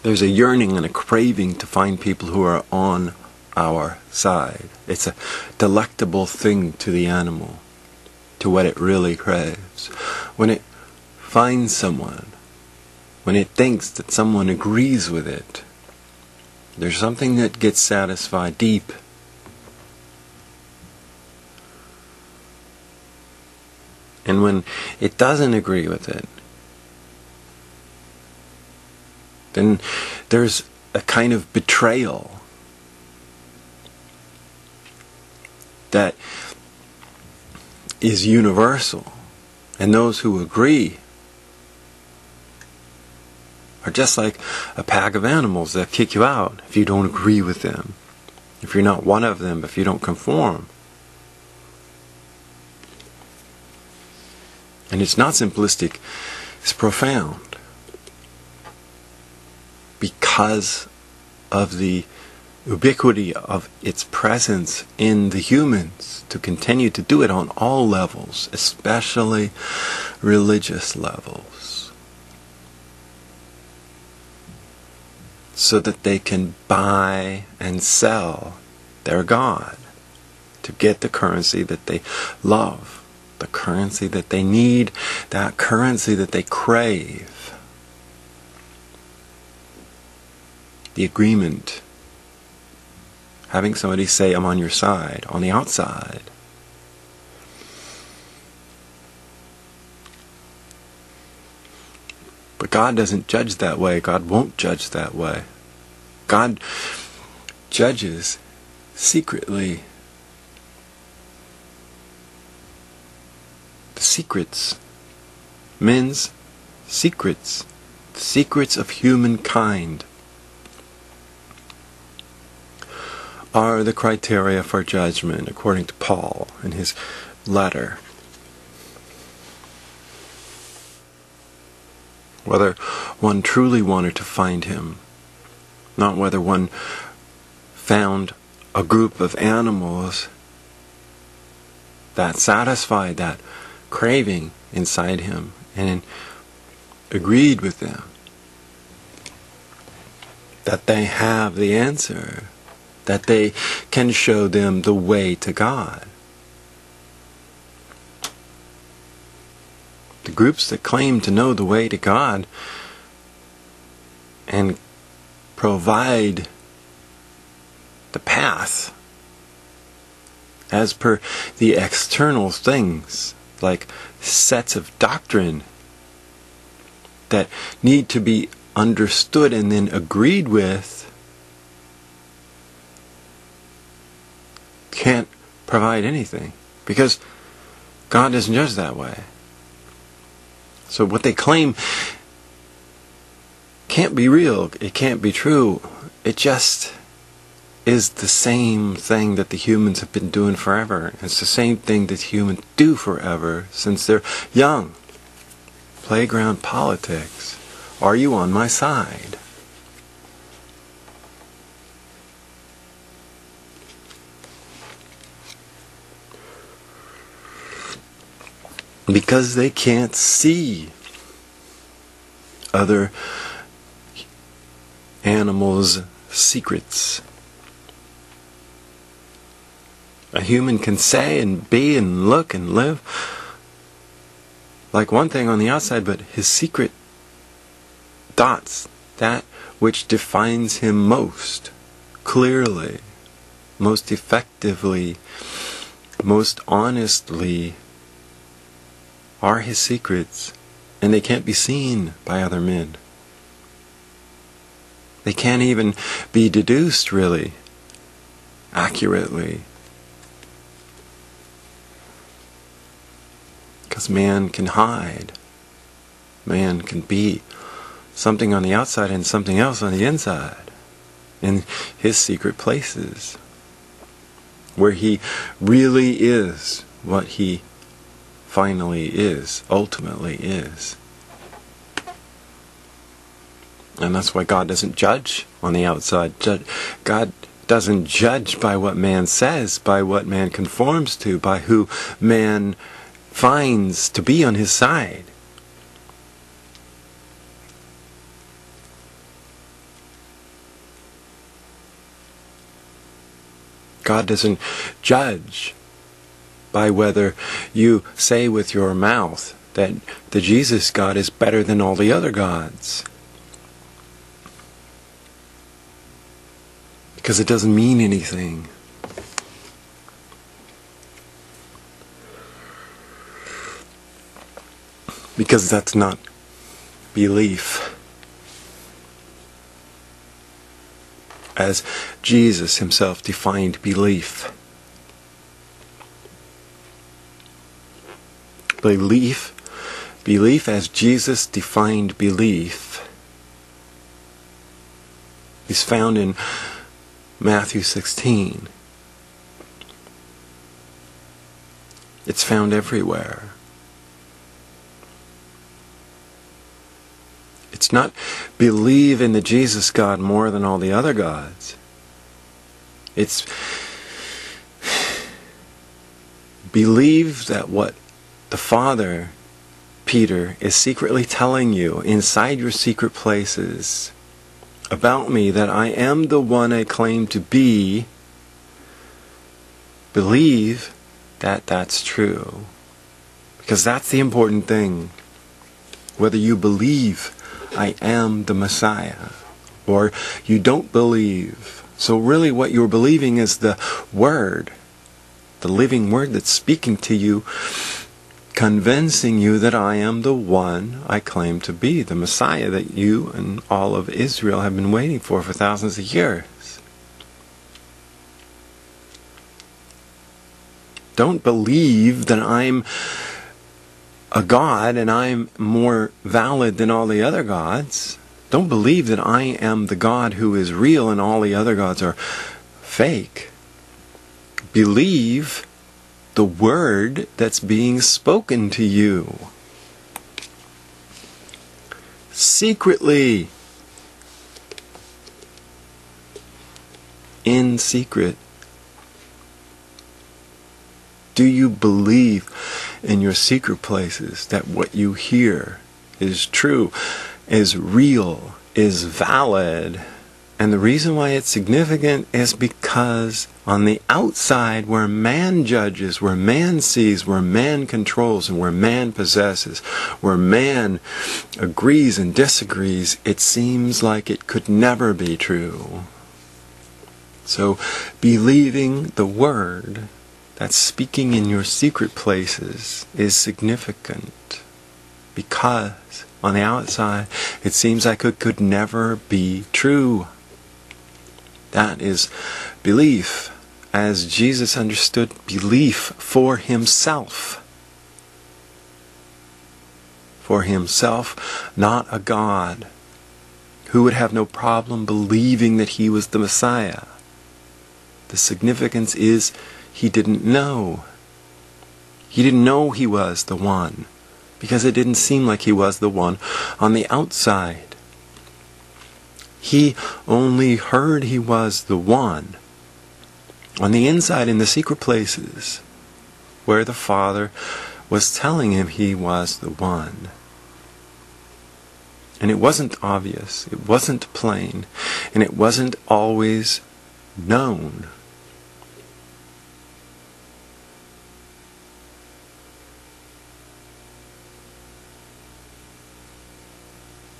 There's a yearning and a craving to find people who are on our side. It's a delectable thing to the animal, to what it really craves. When it finds someone, when it thinks that someone agrees with it, there's something that gets satisfied deep. And when it doesn't agree with it, then there's a kind of betrayal that is universal. And those who agree are just like a pack of animals that kick you out if you don't agree with them, if you're not one of them, if you don't conform. And it's not simplistic, it's profound. Because of the ubiquity of its presence in the humans, to continue to do it on all levels, especially religious levels, so that they can buy and sell their God to get the currency that they love, the currency that they need, that currency that they crave. The agreement, having somebody say, I'm on your side, on the outside. But God doesn't judge that way. God won't judge that way. God judges secretly. The secrets, men's secrets, the secrets of humankind, are the criteria for judgment, according to Paul in his letter. Whether one truly wanted to find him, not whether one found a group of animals that satisfied that craving inside him and agreed with them, that they have the answer, that they can show them the way to God. The groups that claim to know the way to God and provide the path as per the external things, like sets of doctrine that need to be understood and then agreed with, can't provide anything, because God doesn't judge that way. So what they claim can't be real, it can't be true. It just is the same thing that the humans have been doing forever. It's the same thing that humans do forever since they're young. Playground politics. Are you on my side? Because they can't see other animals' secrets. A human can say and be and look and live like one thing on the outside, but his secret dots, that which defines him most clearly, most effectively, most honestly, are his secrets, and they can't be seen by other men. They can't even be deduced really accurately, because man can hide. Man can be something on the outside and something else on the inside, in his secret places, where he really is what he finally is, ultimately is. And that's why God doesn't judge on the outside. God doesn't judge by what man says, by what man conforms to, by who man finds to be on his side. God doesn't judge by whether you say with your mouth that the Jesus God is better than all the other gods. Because it doesn't mean anything. Because that's not belief. As Jesus himself defined belief. Belief as Jesus defined belief is found in Matthew 16. It's found everywhere. It's not believe in the Jesus God more than all the other gods. It's believe that what the Father, Peter, is secretly telling you inside your secret places about me, that I am the one I claim to be. Believe that that's true. Because that's the important thing. Whether you believe I am the Messiah, or you don't believe. So really what you're believing is the Word, the living Word that's speaking to you, convincing you that I am the one I claim to be, the Messiah that you and all of Israel have been waiting for thousands of years. Don't believe that I'm a God and I'm more valid than all the other gods. Don't believe that I am the God who is real and all the other gods are fake. Believe the word that's being spoken to you. Secretly. In secret. Do you believe in your secret places that what you hear is true, is real, is valid? And the reason why it's significant is because on the outside, where man judges, where man sees, where man controls, and where man possesses, where man agrees and disagrees, it seems like it could never be true. So, believing the Word that's speaking in your secret places is significant, because on the outside it seems like it could never be true. That is belief as Jesus understood belief for himself. For himself, not a God who would have no problem believing that he was the Messiah. The significance is he didn't know. He didn't know he was the one, because it didn't seem like he was the one on the outside. He only heard he was the one on the inside, in the secret places, where the Father was telling him he was the one. And it wasn't obvious, it wasn't plain, and it wasn't always known.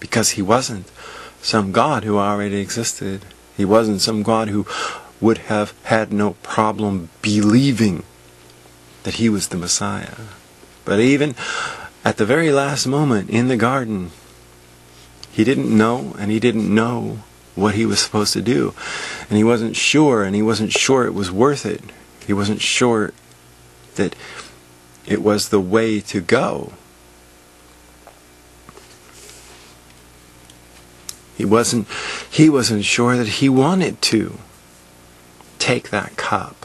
Because he wasn't some God who already existed. He wasn't some God who would have had no problem believing that he was the Messiah. But even at the very last moment in the garden, he didn't know, and he didn't know what he was supposed to do. And he wasn't sure, and he wasn't sure it was worth it. He wasn't sure that it was the way to go. He wasn't sure that he wanted to take that cup.